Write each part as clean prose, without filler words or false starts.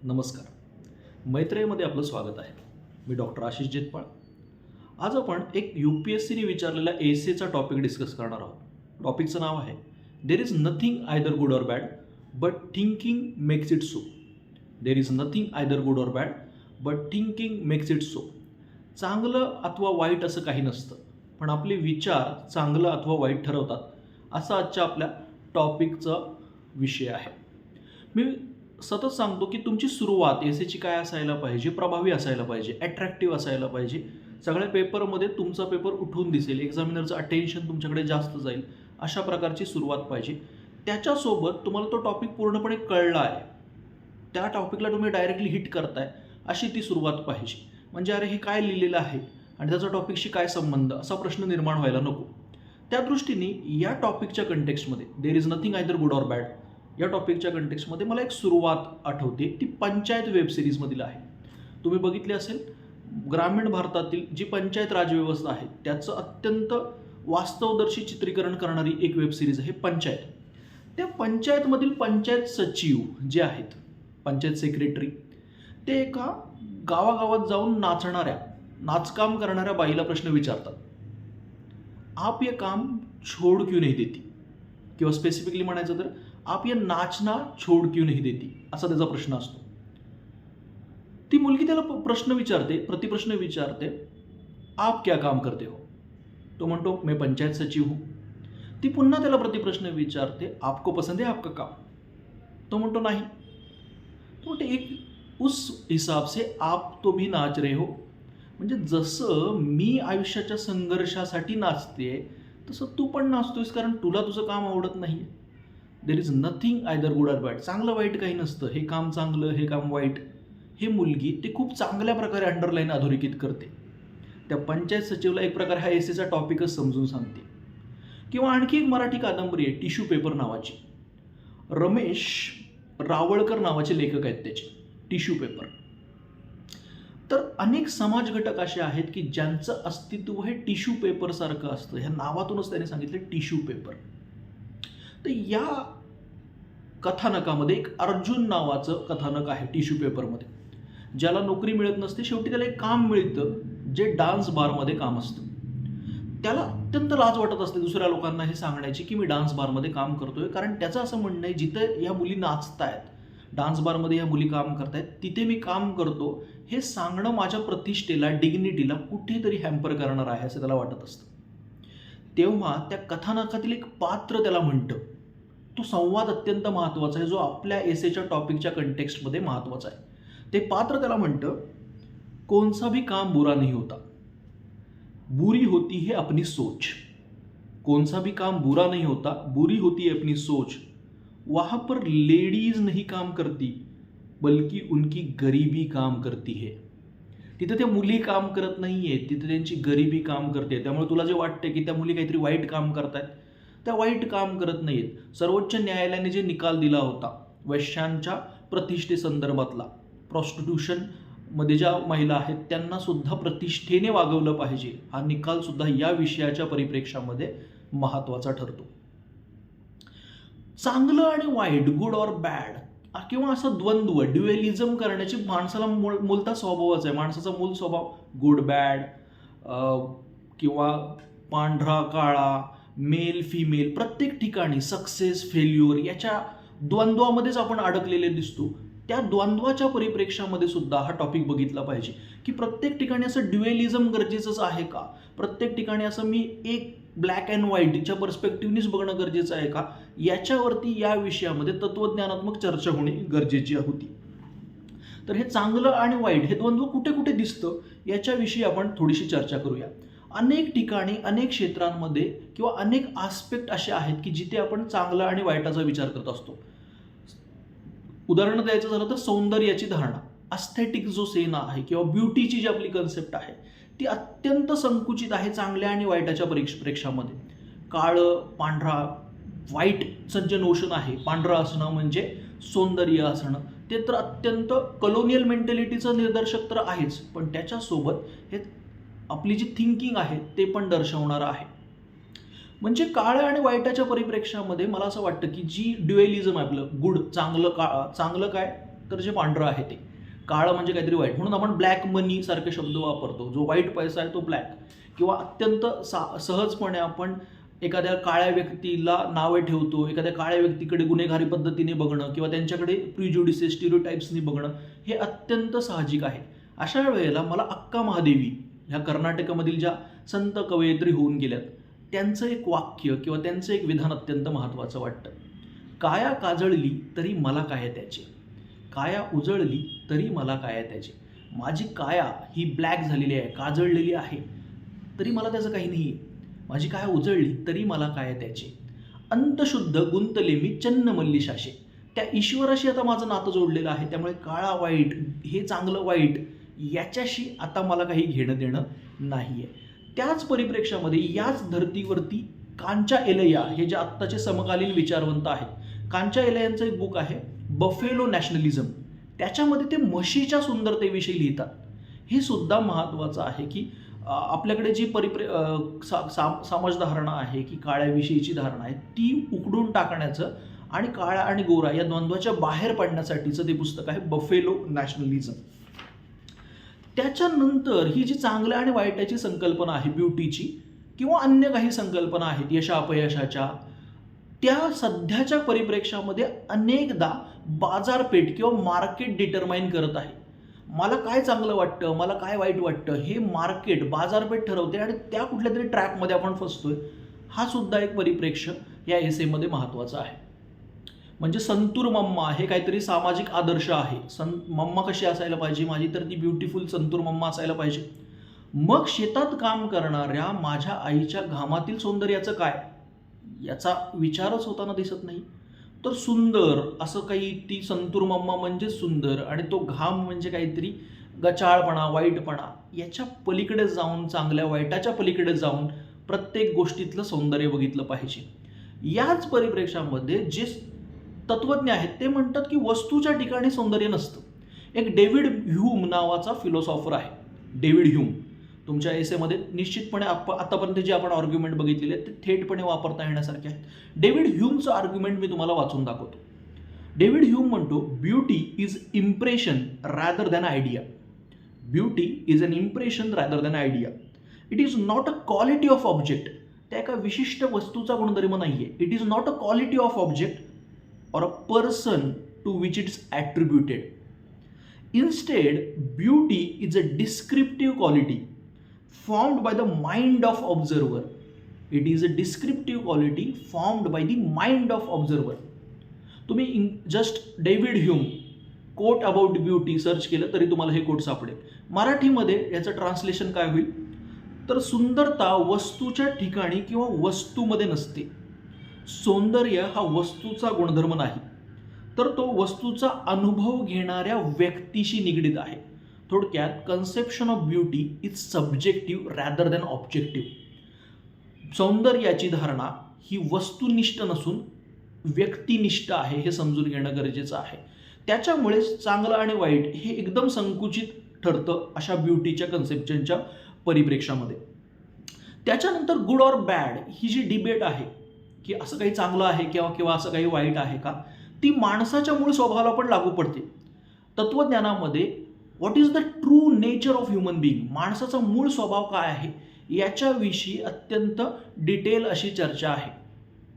नमस्कार. मैत्रेयीमध्ये आपलं स्वागत आहे. मी डॉक्टर आशिष जेतपाळ. आज आपण एक UPSCने विचारलेला एसेचा टॉपिक डिस्कस करणार आहोत. टॉपिकचं नाव आहे देर is nothing either good or bad but thinking makes it so. There is nothing either good or bad but thinking makes it so. चांगलं अथवा वाईट असं काही नसतं, पण आपले विचार चांगलं अथवा वाईट ठरवतात, असा आजच्या आपल्या टॉपिकचा विषय आहे. मी सतत सांगतो की तुमची सुरुवात एसेची काय असायला पाहिजे, प्रभावी असायला पाहिजे, अट्रॅक्टिव्ह असायला पाहिजे. सगळ्या पेपरमध्ये तुमचा पेपर उठून दिसेल, एक्झामिनरचं अटेन्शन तुमच्याकडे जास्त जाईल, अशा प्रकारची सुरुवात पाहिजे. त्याच्यासोबत तुम्हाला तो टॉपिक पूर्णपणे कळला आहे, त्या टॉपिकला तुम्ही डायरेक्टली हिट करताय, अशी ती सुरुवात पाहिजे. म्हणजे अरे हे काय लिहिलेलं आहे आणि त्याचा टॉपिकशी काय संबंध, असा प्रश्न निर्माण व्हायला नको. त्या दृष्टीने या टॉपिकच्या कंटेक्स्टमध्ये there is nothing either good or bad या टॉपिकच्या कंटेक्स्टमध्ये मला एक सुरुवात आठवते, ती पंचायत वेब सिरीजमधील आहे. तुम्ही बघितली असेल, ग्रामीण भारतातील जी पंचायत राजव्यवस्था आहे त्याचं अत्यंत वास्तवदर्शी चित्रीकरण करणारी एक वेब सिरीज आहे पंचायत. त्या पंचायतमधील पंचायत सचिव जे आहेत, पंचायत सेक्रेटरी, ते एका गावागावात जाऊन नाचकाम करणाऱ्या बाईला प्रश्न विचारतात, आप ये काम छोड़ क्यों नहीं देती, किंवा स्पेसिफिकली म्हणायचं तर आप ये नाचना छोड़ क्यों नहीं देती, असा त्याचा प्रश्न असतो. ती मुलगी त्याला प्रतिप्रश्न विचारते, आप क्या काम करते हो. तो म्हणतो मैं पंचायत सचिव हूँ. ती पुन्हा त्याला प्रतिप्रश्न विचारते, आपको पसंद है आपका काम. तो म्हणतो नाही. तो म्हणते एक उस हिसाब से आप तो भी नाच रहे हो. म्हणजे जसं मी आयुष्याच्या संघर्षासाठी नाचते तसं तू पण नाचतोयस, कारण तुला तुझं काम आवडत नाही. देर is nothing either good or bad. चांगलं वाईट काही नसतं, हे काम चांगलं, हे काम वाईट. हे मुलगी ते खूप चांगल्या प्रकारे अंडरलाईन अधोरेखित करते. त्या पंचायत सचिवला एक प्रकारे हा एसेचा टॉपिकच समजून सांगते. किंवा आणखी एक मराठी कादंबरी आहे टिश्यू पेपर नावाची. रमेश रावळकर नावाचे लेखक आहेत त्याचे, टिश्यू पेपर. तर अनेक समाज घटक असे आहेत की ज्यांचं अस्तित्व हे टिश्यू पेपरसारखं असतं. ह्या नावातूनच त्याने सांगितलं टिश्यू पेपर. तर या कथानकामध्ये एक अर्जुन नावाचं कथानक आहे टिश्यू पेपरमध्ये. ज्याला नोकरी मिळत नसते, शेवटी त्याला एक काम मिळतं जे डान्स बारमध्ये काम असतं. त्याला अत्यंत लाज वाटत असते दुसऱ्या लोकांना हे सांगण्याची की मी डान्स बारमध्ये काम करतोय, कारण त्याचं असं म्हणणं आहे जिथं या मुली नाचतायत, डान्स बारमध्ये या मुली काम करतायत, तिथे मी काम करतो हे सांगणं माझ्या प्रतिष्ठेला, डिग्निटीला कुठेतरी हॅम्पर करणार आहे असं त्याला वाटत असतं. तेव्हा त्या कथानकातील एक पात्र त्याला म्हणतं, तो संवाद अत्यंत महत्त्वाचा आहे जो आपल्या एसेच्या टॉपिकच्या कंटेक्स्टमध्ये महत्त्वाचा आहे. ते पात्र त्याला म्हणतं, कोणसा भी काम बुरा नहीं होता, बुरी होती है अपनी सोच. कोणसा भी काम बुरा नहीं होता, बुरी होती है अपनी सोच. वहाँ पर लेडीज नहीं काम करती बल्कि उनकी गरीबी काम करती है. तिथे त्या मुली काम करत नाही आहेत, तिथे त्यांची गरिबी काम करते. त्यामुळे तुला जे वाटते की त्या मुली काहीतरी वाईट काम करतायत, त्या वाईट काम करत नाही आहेत. सर्वोच्च न्यायालयाने जे निकाल दिला होता वैश्यांच्या प्रतिष्ठेसंदर्भातला, प्रॉस्टिट्यूशनमध्ये ज्या महिला आहेत त्यांना सुद्धा प्रतिष्ठेने वागवलं पाहिजे, हा निकालसुद्धा या विषयाच्या परिप्रेक्षामध्ये महत्त्वाचा ठरतो. चांगलं आणि वाईट, गुड ऑर बॅड, किंवा असं द्वंद्व, ड्युएलिझम करण्याची माणसाला मूलतः स्वभावच आहे. माणसाचा मूल स्वभाव गुड बॅड किंवा पांढरा काळा, मेल फिमेल, प्रत्येक ठिकाणी सक्सेस फेल्युअर याच्या द्वंद्वामध्येच आपण अडकलेले दिसतो. त्या द्वंद्वाच्या परिप्रेक्षामध्ये सुद्धा हा टॉपिक बघितला पाहिजे की प्रत्येक ठिकाणी असं ड्युएलिझम गरजेचंच आहे का, प्रत्येक ठिकाणी असं मी एक ब्लॅक अँड व्हाईटच्या पर्स्पेक्टिव्हनीच बघणं गरजेचं आहे का, याच्यावरती या विषयामध्ये तत्त्वज्ञानात्मक चर्चा होणे गरजेची होती. तर हे चांगलं आणि वाईट हे द्वंद्व कुठे कुठे दिसतं याच्याविषयी आपण थोडीशी चर्चा करूया. अनेक ठिकाणी, अनेक क्षेत्रांमध्ये किंवा अनेक आस्पेक्ट असे आहेत की जिथे आपण चांगलं आणि वाईटाचा विचार करत असतो. उदाहरण द्यायचं झालं तर सौंदर्याची धारणा, अस्थेटिक जो सेना आहे किंवा ब्युटीची जी आपली कन्सेप्ट आहे ती अत्यंत संकुचित आहे चांगल्या आणि वाईटाच्या प्रेक्षामध्ये. काळं पांढरा, व्हाईटचं जे नोशन आहे, पांढरं असणं म्हणजे सौंदर्य असणं, ते तर अत्यंत कलोनियल मेंटॅलिटीचं निदर्शक तर आहेच, पण त्याच्यासोबत हे आपली जी थिंकिंग आहे ते पण दर्शवणारं आहे. म्हणजे काळ्या आणि वाईटाच्या परिप्रेक्षामध्ये मला असं वाटतं की जी ड्युएलिझम आहे आपलं, गुड चांगलं चांगलं काय तर जे पांढरं आहे ते, काळं म्हणजे काहीतरी वाईट, म्हणून आपण ब्लॅक मनी सारखे शब्द वापरतो. जो वाईट पैसा आहे तो ब्लॅक. किंवा अत्यंत सहजपणे आपण एखाद्या काळ्या व्यक्तीला नावे ठेवतो, एखाद्या काळ्या व्यक्तीकडे गुन्हेगारी पद्धतीने बघणं किंवा त्यांच्याकडे प्रिज्युडिसेस, स्टिरियोटाइप्सनी बघणं हे अत्यंत साहजिक आहे. अशा वेळेला मला अक्का महादेवी ह्या कर्नाटकमधील ज्या संत कवयित्री होऊन गेल्यात त्यांचं एक वाक्य किंवा त्यांचं एक विधान अत्यंत महत्त्वाचं वाटतं. काया काजळली तरी मला काय त्याचे, काया उजळली तरी मला काय त्याचे. माझी काया ही ब्लॅक झालेली आहे, काजळलेली आहे, तरी मला त्याचं काही नाही आहे. माझी काया उजळली तरी मला काय त्याचे. अंतशुद्ध गुंतले मी चन्न मल्लिशाशे. त्या ईश्वराशी आता माझं नातं जोडलेलं आहे, त्यामुळे काळा वाईट, हे चांगलं वाईट, याच्याशी आता मला काही घेणं देणं नाही आहे. त्याच परिप्रेक्षामध्ये याच धर्तीवरती कांचा एलैया हे जे आत्ताचे समकालीन विचारवंत आहेत, कांचा एलैयांचं एक बुक आहे बफेलो नॅशनलिझम. त्याच्यामध्ये ते म्हशीच्या सुंदरतेविषयी लिहितात. हे सुद्धा महत्त्वाचं आहे की आपल्याकडे जी समाजधारणा आहे की काळ्याविषयीची धारणा आहे ती उकडून टाकण्याचं आणि काळा आणि गोरा या द्वंद्वाच्या बाहेर पडण्यासाठीचं ते पुस्तक आहे बफेलो नॅशनलिझम. त्याच्यानंतर ही जी चांगल्या आणि वाईटाची संकल्पना आहे ब्युटीची किंवा अन्य काही संकल्पना आहेत यशापयशाच्या, त्या सध्याच्या परिप्रेक्षामध्ये अनेकदा बाजारपेठ किंवा मार्केट डिटरमाइन करत आहे. मला काय चांगलं वाटतं, मला काय वाईट वाटतं, हे मार्केट, बाजारपेठ ठरवते आणि त्या कुठल्या तरी ट्रॅकमध्ये आपण फसतोय. हा सुद्धा एक परिप्रेक्ष्य या एसेमध्ये महत्त्वाचा आहे. म्हणजे संतूर मम्मा हे काहीतरी सामाजिक आदर्श आहे. मम्मा कशी असायला पाहिजे माझी, तर ती ब्युटिफुल संतूर मम्मा असायला पाहिजे. मग शेतात काम करणाऱ्या माझ्या आईच्या घामातील सौंदर्याचं काय, याचा विचारच होताना दिसत नाही. तर सुंदर असं काही, ती संतूर मम्मा म्हणजे सुंदर आणि तो घाम म्हणजे काहीतरी गचाळपणा, वाईटपणा, याच्या पलीकडे जाऊन, चांगल्या वाईटाच्या पलीकडे जाऊन प्रत्येक गोष्टीतलं सौंदर्य बघितलं पाहिजे. याच परिप्रेक्षामध्ये जे तत्वज्ञ आहेत ते म्हणतात की वस्तूच्या ठिकाणी सौंदर्य नसतं. एक डेव्हिड ह्यूम नावाचा फिलॉसॉफर आहे, डेव्हिड ह्यूम. तुमच्या एसेमध्ये निश्चितपणे आतापर्यंत जे आपण आर्ग्युमेंट बघितलेले आहेत ते थेटपणे वापरता येण्यासारखे आहेत. डेव्हिड ह्यूमचं आर्ग्युमेंट मी तुम्हाला वाचून दाखवतो. डेव्हिड ह्यूम म्हणतो, beauty is impression rather than idea. Beauty is an impression rather than idea. It is not a quality of object. त्या एका विशिष्ट वस्तूचा गुणधर्म नाही आहे. It is not a quality of object or a person to which it's attributed. Instead, beauty is a descriptive quality formed by the mind of observer. It is a descriptive quality formed by the mind of observer. तुम्ही just David Hume quote about beauty search केलं तरी तुम्हाला हे coat सापडेल. मराठीमध्ये याचं translation काय होईल, तर सुंदरता वस्तूच्या ठिकाणी किंवा वस्तूमध्ये नसते. सौंदर्य हा वस्तूचा गुणधर्म नाही, तर तो वस्तूचा अनुभव घेणाऱ्या व्यक्तीशी निगडीत आहे. थोडक्यात conception of beauty is subjective rather than objective. सौंदर्याची धारणा ही वस्तुनिष्ठ नसून व्यक्तिनिष्ठ आहे, हे समजून घेणं गरजेचं आहे. त्याच्यामुळेच चांगलं आणि वाईट हे एकदम संकुचित ठरतं अशा ब्युटीच्या कन्सेप्शनच्या परिप्रेक्षामध्ये. त्याच्यानंतर गुड ऑर बॅड ही जी डिबेट आहे की असं काही चांगलं आहे किंवा असं काही वाईट आहे का, ती माणसाच्या मूळ स्वभावाला पण लागू पडते. तत्वज्ञानामध्ये what is the true nature of human being, माणसाचा मूळ स्वभाव काय आहे याच्याविषयी अत्यंत डिटेल अशी चर्चा आहे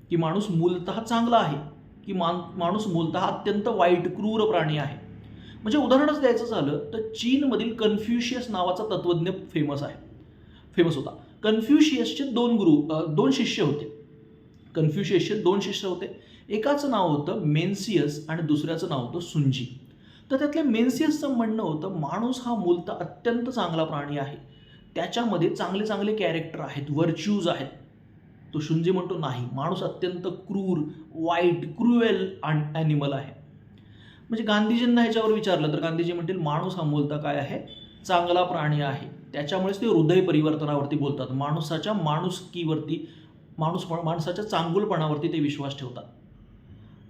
की माणूस मूलतः चांगला आहे की माणूस मूलतः अत्यंत वाईट, क्रूर प्राणी आहे. म्हणजे उदाहरणच द्यायचं झालं तर चीनमधील कन्फ्युशियस नावाचा तत्वज्ञ फेमस होता. कन्फ्युशियसचे दोन शिष्य होते. कन्फ्युशियसचे दोन शिष्य होते. एकाचं नाव होतं मेन्सियस आणि दुसऱ्याचं नाव होतं सुंजी. तर त्यातल्या मेन्सियसचं म्हणणं होतं माणूस हा मूलतः अत्यंत चांगला प्राणी आहे, त्याच्यामध्ये चांगले चांगले कॅरेक्टर आहेत, व्हर्च्यूज आहेत. तो शुंजी म्हणतो नाही, माणूस अत्यंत क्रूर, वाईट, क्रुएल ॲनिमल आहे. म्हणजे गांधीजींना ह्याच्यावर विचारलं तर गांधीजी म्हणतील माणूस हा मूलतः काय आहे, चांगला प्राणी आहे. त्याच्यामुळेच ते हृदय परिवर्तनावरती बोलतात, माणसाच्या माणुसकीवरती, माणसाच्या चांगुलपणावरती ते विश्वास ठेवतात.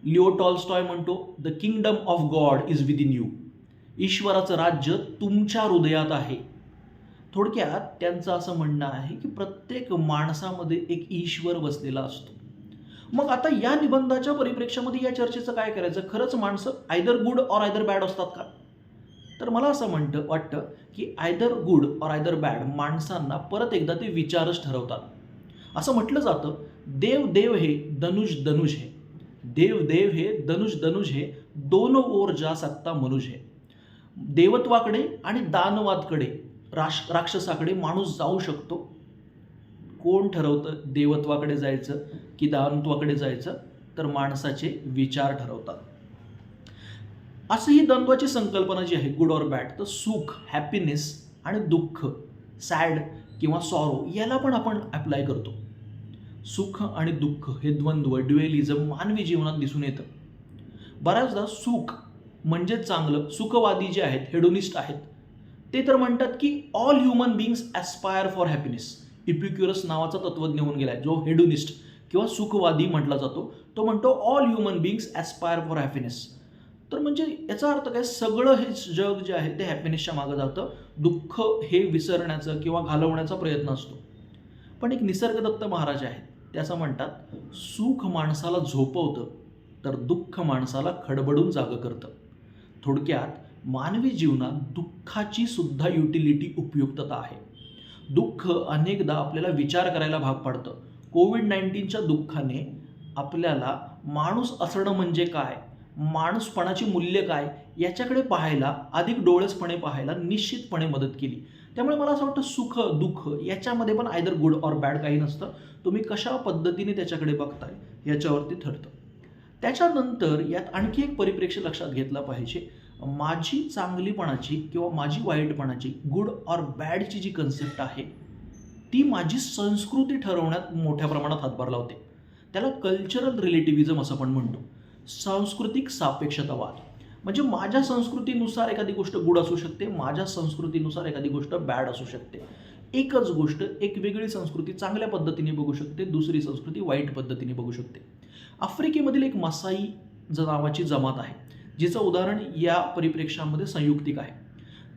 लिओ टॉल्स्टॉय म्हणतो the kingdom of God is within you. ईश्वराचं राज्य तुमच्या हृदयात आहे. थोडक्यात त्यांचं असं म्हणणं आहे की प्रत्येक माणसामध्ये एक ईश्वर बसलेला असतो. मग आता या निबंधाच्या परिप्रेक्ष्यामध्ये या चर्चेचं काय करायचं? खरंच माणसं either good or either bad असतात का? तर मला असं वाटतं की either good or either bad माणसांना परत एकदा ते विचारच ठरवतात. असं म्हटलं जातं, देव देव हे धनुष धनुष हे, देव देव हे धनुष धनुष हे, दोनों ओर जा सकता मनुष्य हे. देवत्वाकडे आणि दानवादकडे, राक्षसाकडे माणूस जाऊ शकतो. कोण ठरवतं देवत्वाकडे जायचं की दानत्वाकडे जायचं? तर माणसाचे विचार ठरवतात. असं ही द्वंद्वाची संकल्पना जी आहे गुड ऑर बॅड, तर सुख हॅपीनेस आणि दुःख सॅड किंवा सॉरो याला पण आपण अप्लाय करतो. सुख आणि दुःख हे द्वंद्व ड्युएलिझम मानवी जीवनात दिसून येतं. बऱ्याचदा सुख म्हणजे चांगलं, सुखवादी जे आहेत हेडोनिस्ट आहेत ते तर म्हणतात की all human beings aspire for happiness. Epicurus नावाचा तत्वज्ञ होऊन गेलाय जो हेडोनिस्ट किंवा सुखवादी म्हटला जातो. तो म्हणतो all human beings aspire for happiness. तर म्हणजे याचा अर्थ काय? सगळं हे जग जे आहे ते हॅपीनेसच्या मागं जातं. दुःख हे विसरण्याचं किंवा घालवण्याचा प्रयत्न असतो. पण एक निसर्गदत्त महाराज आहेत ते असं म्हणतात, सुख माणसाला झोपवतं तर दुःख माणसाला खडबडून जागं करतं. थोडक्यात मानवी जीवनात दुःखाची सुद्धा युटिलिटी उपयुक्तता आहे. दुःख अनेकदा आपल्याला विचार करायला भाग पाडतं. कोविड-19च्या दुःखाने आपल्याला माणूस असणं म्हणजे काय, माणूसपणाची मूल्य काय याच्याकडे पाहायला, अधिक डोळसपणे पाहायला निश्चितपणे मदत केली. त्यामुळे मला असं वाटतं सुख दुःख याच्यामध्ये पण आयदर गुड ऑर बॅड काही नसतं. तुम्ही कशा पद्धतीने त्याच्याकडे बघताय याच्यावरती ठरतं. त्याच्यानंतर यात आणखी एक परिप्रेक्ष्य लक्षात घेतला पाहिजे. माझी चांगलीपणाची किंवा माझी वाईटपणाची गुड ऑर बॅडची जी कन्सेप्ट आहे ती माझी संस्कृती ठरवण्यात मोठ्या प्रमाणात हातभार लावते. त्याला कल्चरल रिलेटिव्हिझम असं आपण म्हणतो. सांस्कृतिक सापेक्षतावाद म्हणजे माझ्या संस्कृतीनुसार एखादी गोष्ट गुड असू शकते, माझ्या संस्कृतीनुसार एखादी गोष्ट बॅड असू शकते. एकच गोष्ट एक वेगळी संस्कृती चांगल्या पद्धतीने बघू शकते, दुसरी संस्कृती वाईट पद्धतीने बघू शकते. आफ्रिकेमधील एक मसाई नावाची जमात आहे जिचं उदाहरण या परिप्रेक्ष्यामध्ये संयुक्तिक आहे.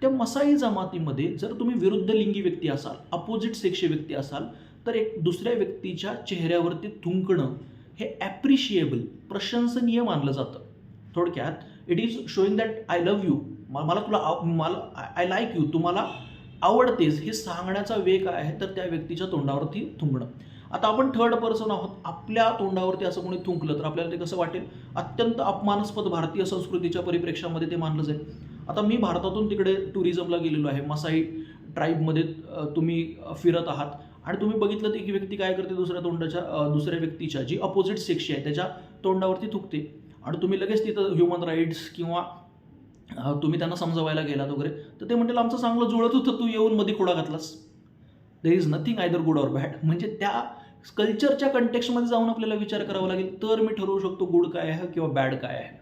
त्या मसाई जमातीमध्ये जर तुम्ही विरुद्ध लिंगी व्यक्ती असाल, अपोजिट सेक्सचे व्यक्ती असाल, तर एक दुसऱ्या व्यक्तीच्या चेहऱ्यावरती थुंकणं हे ॲप्रिशिएबल प्रशंसनीय मानलं जातं. थोडक्यात it is showing that I love you, मला आय लाईक यू, तुम्हाला आवडतेस हे सांगण्याचा वे काय आहे? तर त्या व्यक्तीच्या तोंडावरती थुंकणं. आता आपण थर्ड पर्सन आहोत, आपल्या तोंडावरती असं कोणी थुंकलं तर आपल्याला ते कसं वाटेल? अत्यंत अपमानास्पद भारतीय संस्कृतीच्या परिप्रेक्ष्यामध्ये ते मानलं जाईल. आता मी भारतातून तिकडे टुरिझमला गेलेलो आहे, मसाई ट्राईबमध्ये तुम्ही फिरत आहात आणि तुम्ही बघितलं की व्यक्ती काय करते, दुसऱ्या व्यक्तीच्या जी अपोजिट सेक्सची आहे त्याच्या तोंडावरती थुकते आणि तुम्ही लगेच तिथं ह्युमन राईट्स किंवा तुम्ही त्यांना समजवायला गेलात वगैरे तर ते म्हणतील आमचं चांगलं जुळत होतं, तू येऊन मध्ये खोडा घातलास. There is nothing either good or bad. म्हणजे त्या कल्चरच्या कंटेक्स्टमध्ये जाऊन आपल्याला विचार करावा लागेल तर मी ठरवू शकतो गुड काय आहे किंवा बॅड काय आहे.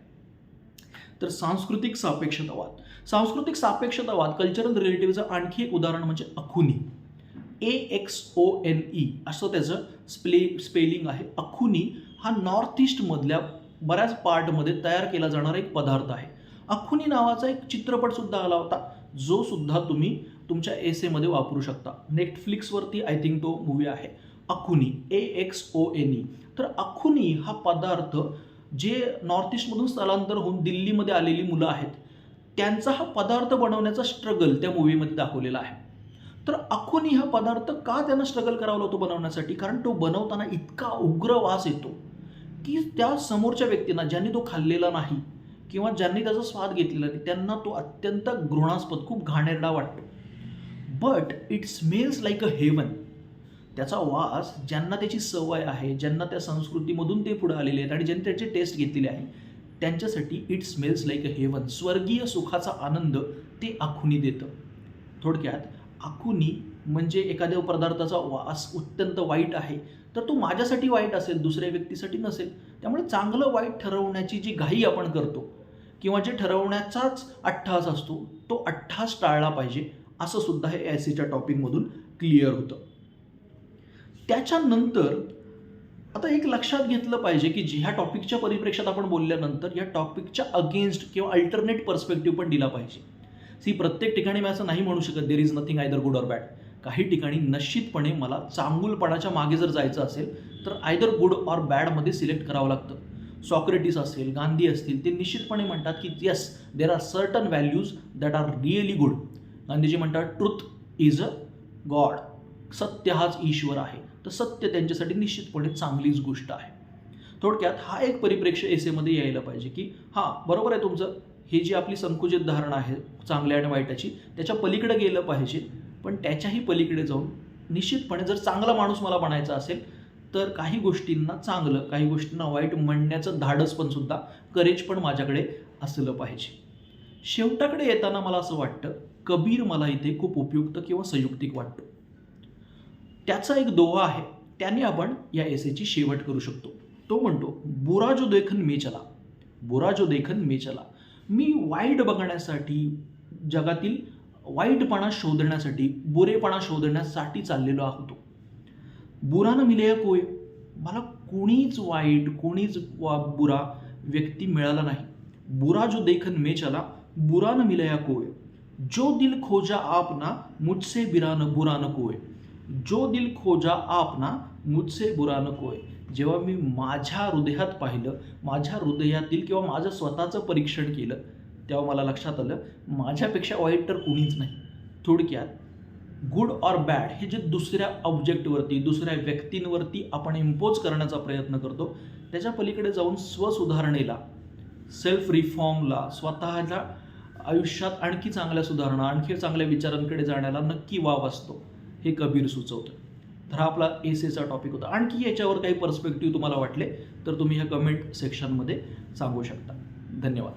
तर सांस्कृतिक सापेक्षतावाद कल्चरल रिलेटिव्हचं आणखी एक उदाहरण म्हणजे अखुनी. AXONE असं त्याचं स्पेलिंग आहे. अखुनी हा नॉर्थ ईस्टमधल्या बऱ्याच पार्टमध्ये तयार केला जाणारा एक पदार्थ आहे. अखुनी नावाचा एक चित्रपटसुद्धा आला होता जो सुद्धा तुम्ही तुमच्या एसेमध्ये वापरू शकता. नेटफ्लिक्सवरती आय थिंक तो मूवी आहे अखुनी, AXONE. तर अखुनी हा पदार्थ जे नॉर्थ ईस्टमधून स्थलांतर होऊन दिल्लीमध्ये आलेली मुलं आहेत त्यांचा हा पदार्थ बनवण्याचा स्ट्रगल त्या मूवीमध्ये दाखवलेला आहे. तर अखुनी हा पदार्थ का त्यांना स्ट्रगल करावा लागतो बनवण्यासाठी? कारण तो बनवताना इतका उग्र वास येतो की त्या समोरच्या व्यक्तींना ज्यांनी तो खाल्लेला नाही किंवा ज्यांनी त्याचा स्वाद घेतलेला नाही त्यांना तो अत्यंत घृणास्पद, खूप घाणेरडा वाटतो. But it smells like a heaven. त्याचा वास ज्यांना त्याची सवय आहे, ज्यांना त्या संस्कृतीमधून ते पुढे आलेले आहेत आणि ज्यांनी त्याची टेस्ट घेतलेली आहे त्यांच्यासाठी it smells like a heaven. स्वर्गीय सुखाचा आनंद ते अखुनी देतं. थोडक्यात अखुनी म्हणजे एखाद्या पदार्थाचा वास अत्यंत वाईट आहे तर तो माझ्यासाठी वाईट असेल, दुसऱ्या व्यक्तीसाठी नसेल. त्यामुळे चांगलं वाईट ठरवण्याची जी घाई आपण करतो किंवा जे ठरवण्याचाच अट्टहास असतो तो अट्टहास टाळला पाहिजे असं सुद्धा हे ॲसेच्या टॉपिकमधून क्लिअर होतं. त्याच्यानंतर आता एक लक्षात घेतलं पाहिजे की ह्या टॉपिकच्या परिप्रेक्ष्यात आपण बोलल्यानंतर या टॉपिकच्या अगेन्स्ट किंवा अल्टरनेट पर्स्पेक्टिव्ह पण दिला पाहिजे. प्रत्येक ठिकाणी मी असं नाही म्हणू शकत देर is nothing either good or bad. काही ठिकाणी निश्चितपणे मला चांगुलपणाच्या मागे जर जायचं असेल तर आयदर गुड ऑर बॅडमध्ये सिलेक्ट करावं लागतं. सॉक्रेटिस असेल, गांधी असतील, ते निश्चितपणे म्हणतात की yes, there are certain values that are really good. Gandhiji म्हणतात ट्रुथ इज अ गॉड, सत्य हाच ईश्वर आहे. तर सत्य त्यांच्यासाठी निश्चितपणे चांगलीच गोष्ट आहे. थोडक्यात हा एक परिप्रेक्ष्य एसेमध्ये यायला पाहिजे की हां, बरोबर आहे तुमचं, हे जी आपली संकुचित धारणा आहे चांगल्या आणि वाईटाची, त्याच्या पलीकडे गेलं पाहिजे. पण त्याच्याही पलीकडे जाऊन निश्चितपणे जर चांगला माणूस मला बनायचा असेल तर काही गोष्टींना चांगलं, काही गोष्टींना वाईट म्हणण्याचं धाडस पण सुद्धा, करेज पण माझ्याकडे असलं पाहिजे. शेवटाकडे येताना मला असं वाटतं, कबीर मला इथे खूप उपयुक्त किंवा संयुक्तिक वाटतो. त्याचा एक दोहा आहे, त्याने आपण या एसेची शेवट करू शकतो. तो म्हणतो, बुरा जो देखन मे चला, बुरा जो देखन मे चला. मी वाईट बघण्यासाठी, जगातील वाईटपणा शोधण्यासाठी, बुरेपणा शोधण्यासाठी चाललेलो आहोत. बुरा न मिले कोय, मला कोणीच वाईट, कोणीच बुरा व्यक्ती मिळाला नाही. बुरा जो देखन मे चला, बुरा न मिलया कोय, जो दिल खोजा आपना, मुझसे बुरा न कोय, जो दिल खोजा आपना, मुझसे बुरा न कोय. जेव्हा मी माझ्या हृदयात पाहिलं, माझ्या हृदयातील किंवा माझं स्वतःचं परीक्षण केलं, तेव्हा मला लक्षात आलं माझ्यापेक्षा वाईट तर कोणीच नाही. थोडक्यात गुड ऑर बॅड हे जे दुसऱ्या ऑब्जेक्टवरती, दुसऱ्या व्यक्तींवरती आपण इम्पोज करण्याचा प्रयत्न करतो, त्याच्या पलीकडे जाऊन स्वसुधारणेला, सेल्फ रिफॉर्मला, स्वतःच्या आयुष्यात आणखी चांगल्या सुधारणा, आणखी चांगल्या विचारांकडे जाण्याला नक्की वाव असतो, हे कबीर सुचवतं. तर हा आपला एसेचा टॉपिक होता. आणखी याच्यावर काही पर्स्पेक्टिव्ह तुम्हाला वाटले तर तुम्ही ह्या कमेंट सेक्शनमध्ये सांगू शकता. धन्यवाद.